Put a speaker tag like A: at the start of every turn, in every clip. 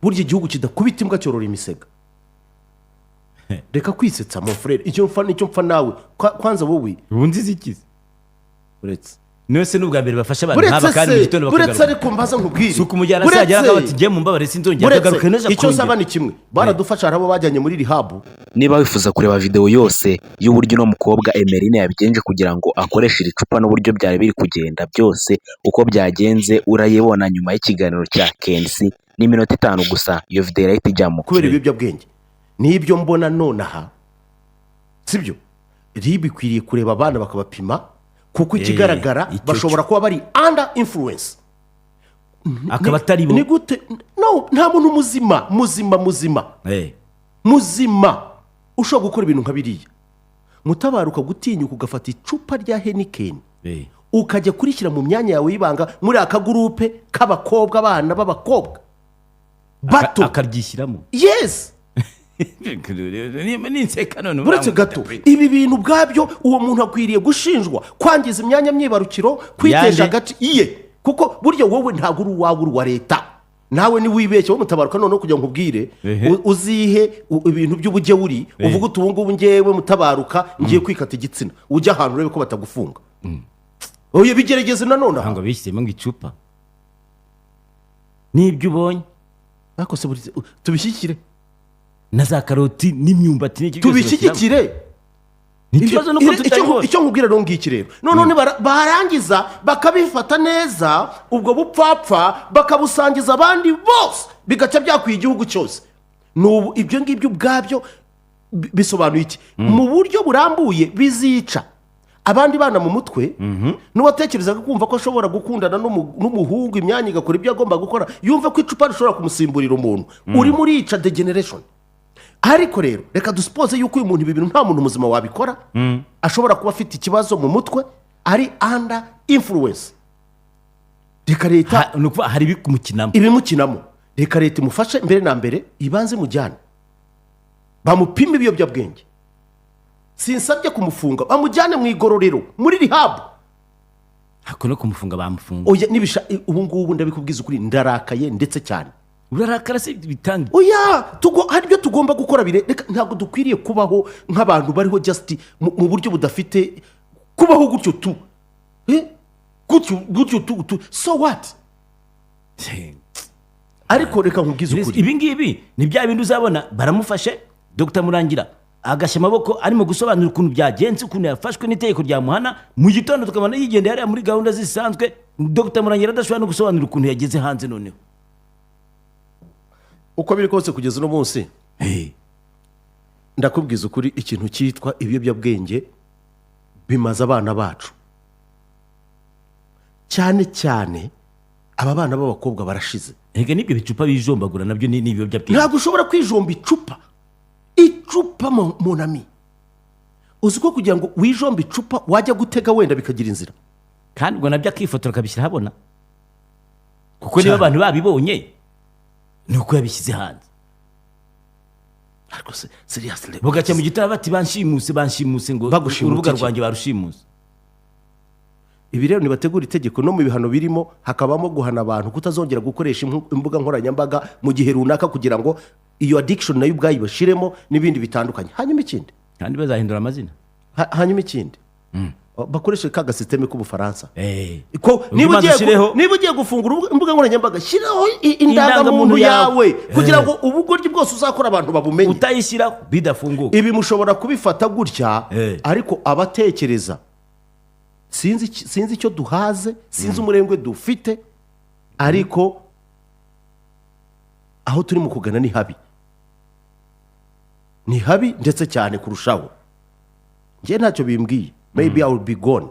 A: burya igihugu kidakubita imbwa cyorora imisega. Reka kwisetsa mon frère, icyo mfa nawe kwanza wowe
B: ubundi zikize
A: uretse
B: nose n'ubwa mbere bafasha abantu nk'aba kandi mu gitondo
A: bakagaruka. Buretse ariko mbaza nkubwire
B: suko umujyana sajya akabati giye mu mbabare sinzongera akagaruka neza.
A: Icyo saba ni kimwe baradufasha harabo bajyanye muri rehab.
C: Niba wifuza kureba video yose y'uburyo no mukobwa Emeline yabigenje kugira ngo akoreshe iri cupa n'uburyo byari biri kugenda byose uko byagenze urayibona nyuma y'ikiganiro cya Kensi n'iminota 5 gusa. Iyo video irahita ijyamo
A: kubera ibiyobyabwenge n'ibyo mbona nonaha, sibyo ribikwiriye kureba abana bakabapima kuko ikigaragara bashobora kuba bari under influence.
B: Akaba atari bo
A: ni gute? No, nta muntu muzima ushobora gukora ibintu nka biriya. Mutabaruka gutinyuka ugafata icupa rya Heineken ukajya kurishyira mu myanya yawe y'ibanga muri akagurupe k'abakobwa, abana b'abakobwa bato
B: akaryishyiramo.
A: Yes. Buretse gato ibi bintu bwabyo uwo muntu akwiriye gushinjwa kwangiza imyanya myibarukiro, kwitesha agace iye, kuko burya wowe ntabwo uri uwawe, uri wa leta. Nawe ni wibeshye wo Mutabaruka noneho kugira ngo ubwire uzihe ibintu by'ubujye uri uvuga uti ubu ngubu ngewe Mutabaruka ngiye kwikata igitsina, ujya ahantu urebe ko batagufunga. Oye bigerageze nanone
B: ngo bishyiremo icupa n'ibyo ubonye
A: ariko se tubishyikire
B: na za karoti n'imyumbati n'iki
A: tubishyikire. Icyo nkubwira rero ngiki rero none barangiza bakabifata neza ubwo bupfapfa bakabusangiza abandi bose bigaca byakwiye igihugu cyose. N'ubu ibyo ngibyo ubwabyo bisobanuye iki? Mu buryo burambuye bizica abandi bana mu mutwe. N'uwatekerezaga kumva ko ashobora gukundana n'umuhungu imyanya igakora ibyo agomba gukora, yumva ko icupa rishobora kumusimburira umuntu. Uri muri ica degeneration. Ariko rero reka duspose yuko uyu muntu ibi bintu nta muntu muzima wabikora. Ashobora kuba afite ikibazo mu mutwe, ari under influence. Reka leta
B: hari
A: ibimukinamo. Reka leta imufashe mbere na mbere, ibanze mujyane bamupime ibiyobyabwenge. Sinsabye kumufunga, bamujyane mu igororero muri rehab.
B: Hako no kumufunga bamufunga.
A: Oya nibisha ubu ngubu ndabikubwiza ukuri ndarakaye ndetse cyane.
B: Urarakara se bitandi.
A: Oya hari ibyo tugomba gukora bire. Ntabwo dukwiriye kubaho nk'abantu bariho just mu buryo budafite kubaho gutyo tu. Gutyo tu. So what? Ariko reka nkubwize ukuri.
B: Ibi ngibi ni bya bintu uzabona baramufashe Dr. Murangira agashya amaboko arimo gusobanura ukuntu byagenze, ukuntu yafashwe n'itegeko rya muhana. Mu gitondo tukabona yigenda yari muri gahunda zisanzwe. Dr. Murangira adashobora no gusobanura ukuntu yageze hanze noneho.
A: Uko biri kose kugeza no munsi ndakubwiza ukuri ikintu cyitwa ibiyobyabwenge bimaze abana bacu cyane aba bana b'abakobwa barashize.
B: Ege nibyo bicupa bijombagura nabyo ni ibiyobyabwenge.
A: Ntabwo ushobora kwijomba icupa monami. Uzi ko kugira ngo wijombe icupa wajya gutega wenda bikagira inzira,
B: kandi ngo nabyo akifotora kabishyira habona, kuko niba abantu babibonye nuko yabishyize hanze.
A: Ariko seriously
B: bugacya mu gitara bati banshimuse ngo urubuga rwanjye barushimuse.
A: Ibi rero nibategura itegeko no mu bihano birimo hakabamo guhana abantu kutazongera gukoresha imbuga nkoranyambaga mu gihe runaka kugira ngo iyo addiction nayo ubwayo bashiremo n'ibindi bitandukanye. Hanyuma ikindi
B: kandi bazahindura amazina.
A: Hanyuma ikindi bakoreshe kaga systeme k'Ubufaransa. Ko niba ugiye gufungura imbuga nkoranyambaga shiraho indangamuntu yawe kugira ngo ubugoryi bwose uzakora abantu babumenye.
B: Utayishyiraho bidafunguka.
A: Ibi mushobora kubifata gutya ariko abatekereza sinzi icyo duhaze, sinzi umurengwe dufite, ariko aho turi mu kugana ni habi ndetse cyane kurushaho. Ngiye ntacyo bimbwiye. Maybe I will be gone.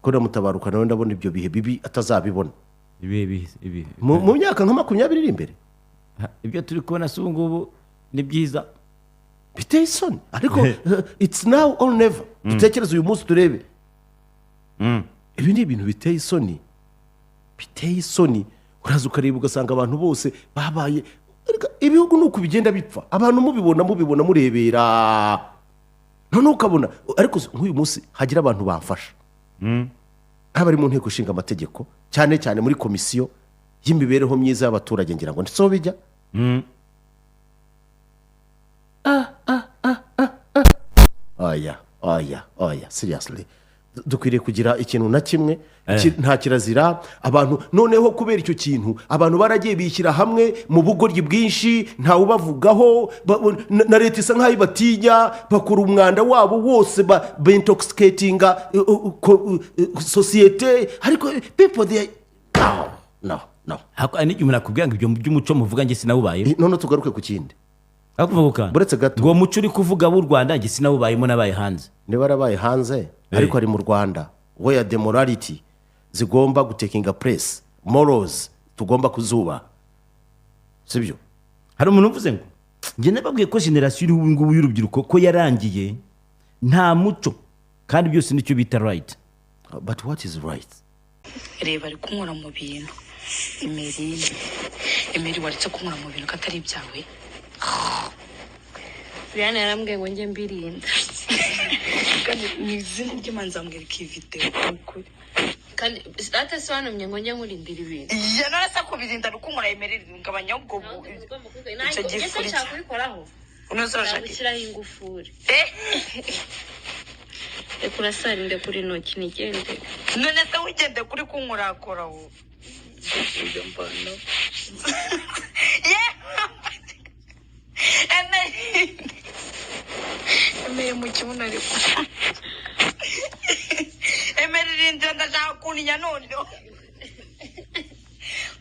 A: Kora Mutabaruka nawe ndabona ibyo bihe bibi atazabibona.
B: Ibi
A: mu myaka nka 20 iri imbere.
B: Ibyo turi kubona se ngubu ni byiza.
A: Biteye isoni. Ariko it's now or never. Dutekereza uyu munsi turebe. Ibi ni ibintu biteye isoni. Uraza ukareba ugasanga abantu bose babaye ibihugu nuko bigenda bipfa. Abantu mubibona murebera. None ukabona ariko nk'uyu munsi hagira abantu bamfasha. Abari mu nteko ishinga amategeko cyane muri komisiyo y'imibereho myiza y'abaturage ngira ngo ndetse bijya oya seriously dukwiriye kugira ikintu na kimwe nta kirazira abantu noneho kubera icyo kintu abantu baragiye bishyira hamwe mu bugoryi bwinshi ntawe ubavugaho na leta isa nk'aho ibatinya bakora umwanda wabo wose beintoxicatinga sosiyete ariko people they no
B: n'igihe umuntu akubwira ngo ibyo by'umuco muvuga njye sinawubayeho
A: none tugaruke ku kindi buretse gato
B: ngo muco uri kuvuga w'u Rwanda njye sinawubayemo nabaye hanze
A: niba arabaye hanze ariko ari mu Rwanda where the morality zigomba gutekinga place morals tugomba kuzuba sibyo
B: hari umuntu uvuze ngo njye nababwiye ko generation iri ubu ngubu y'urubyiruko ko yarangiye nta muco kandi byose nicyo bita right
A: but what is right
D: reba ari kunkora mu bintu Emery waretse kunkora mu bintu katari ibyawe
E: Brian yarambwiye ngo njye mbirinda
D: kandi ni izina ry'Imana nzambwira iki video ukuri
E: kandi atasobanumye ngo njye nkurindira ibintu
D: narasa kubirinda rukunkora Emery ngabanya ubwo icyo gihe
E: kuri kubikoraho
D: unozorashaka
E: gushyiraho ingufuri reka urasarinde kuri ntoki nigende
D: none se wigende kuri kunkorakoraho Emery mu kibuno ariko Emery rindira ndashaka kuninya noneho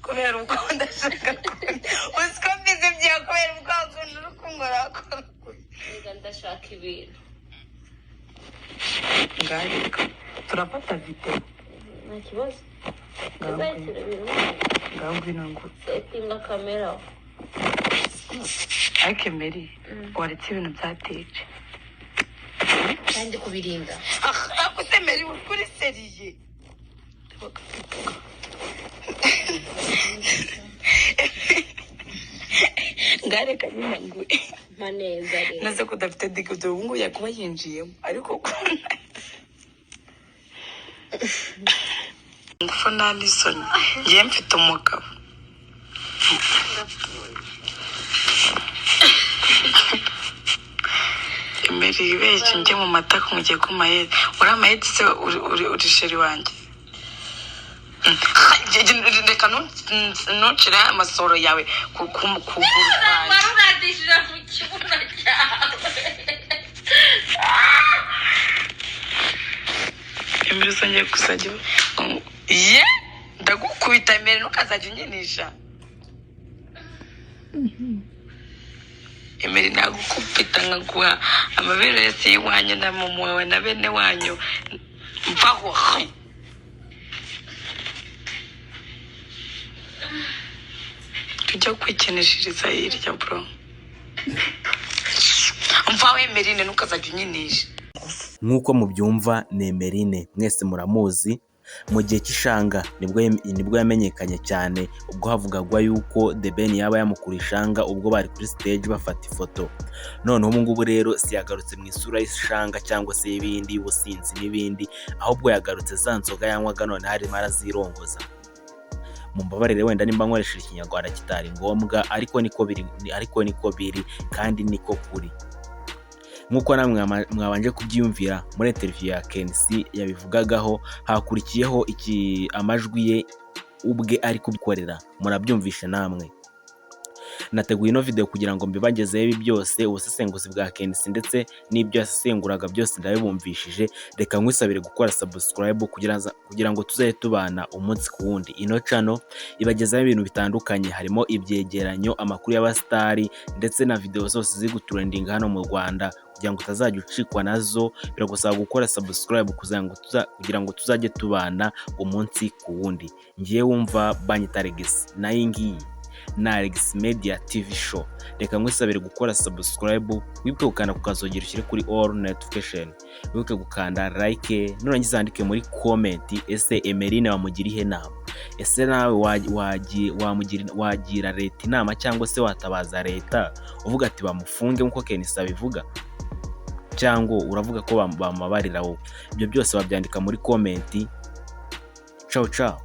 D: kubera uko ndashaka uziko mbizi bya kubera uko ukuntu uri kunkorakora
E: ndashaka ibintu
D: ngarika turafata video
E: nta kibazo
D: ngambwira ngo
E: setinga kamera
D: ariko Emery waretse ibintu byateje
E: kandi kubirinda
D: akuse Emery kuri seriye ngareka nyine ngo
E: maneza rero
D: naze ko dafite digito ubu ngo yakuba yinjiyemo ariko ngufu nta n'isoni ngiye mfite umugabo Emery ibeshye njye mu matako mugiye ku mayeri uri amayeri se uri sheri wanjye reka ntucire amasoro yawe ku kuguru
E: wari unadishije ku kibuno cyawe
D: Emery uzongeye kuzajya ndagukubita Emery ntukazajya unyinisha Emery nagukubita nkaguha amabere yose y'iwanyu na mama wawe na bene wanyu mvaho tujya kwikinishiriza hirya bro mvaho Emery ntukazajya unyinisha
C: nk'uko mubyumva ni Emery mwese muramuzi mu gihe cy'ishanga nibwo yamenyekanye cyane ubwo havugagwa yuko The Ben yaba yamukura ishanga ubwo bari kuri stage bafata ifoto noneho ubu ngubu rero si yagarutse mu isura y'ishanga cyangwa se y'ibindi y'ubusinzi n'ibindi ahubwo yagarutse za nzoga yanywaga none harimo arazirongoza mumbabarire wenda nimba nkoresheje ikinyarwanda kitari ngombwa ariko niko biri kandi niko kuri nk'uko namwe mwabanje kubyiyumvira muri interview ya Kensi yabivugagaho hakurikiyeho amajwi ye ubwe ari kubikorera murabyumvishe namwe nateguye ino video kugira ngo mbibagezeho ibi byose ubusesenguzi bwa Kensi ndetse n'ibyo yasesenguraga byose ndabibumvishije reka nkwisabire gukora subscribe kugira ngo tuzaye tubana umunsi ku wundi ino channel ibagezaho ibintu bitandukanye harimo ibyegeranyo amakuru y'abastari ndetse na video zose ziri gutrendinga hano mu Rwanda kugira ngo utazajya ucikwa nazo biragusaba gukora subscribe kugira ngo tuzajye tubana umunsi ku wundi ngiye wumva banyita Alex nayo ngiyi na Alex Media TV show reka nkwisabire gukora subscribe wibuke gukanda kukazogera ushyire kuri all notification wibuke gukanda like nurangiza andike muri comment ese Emery wamugira ihe nama ese nawe wagira leta inama cyangwa se watabaza leta uvuga ati bamufunge nkuko Kensi abivuga cyangwa uravuga ko bamabarira wowe ibyo byose babyandika muri comment ciao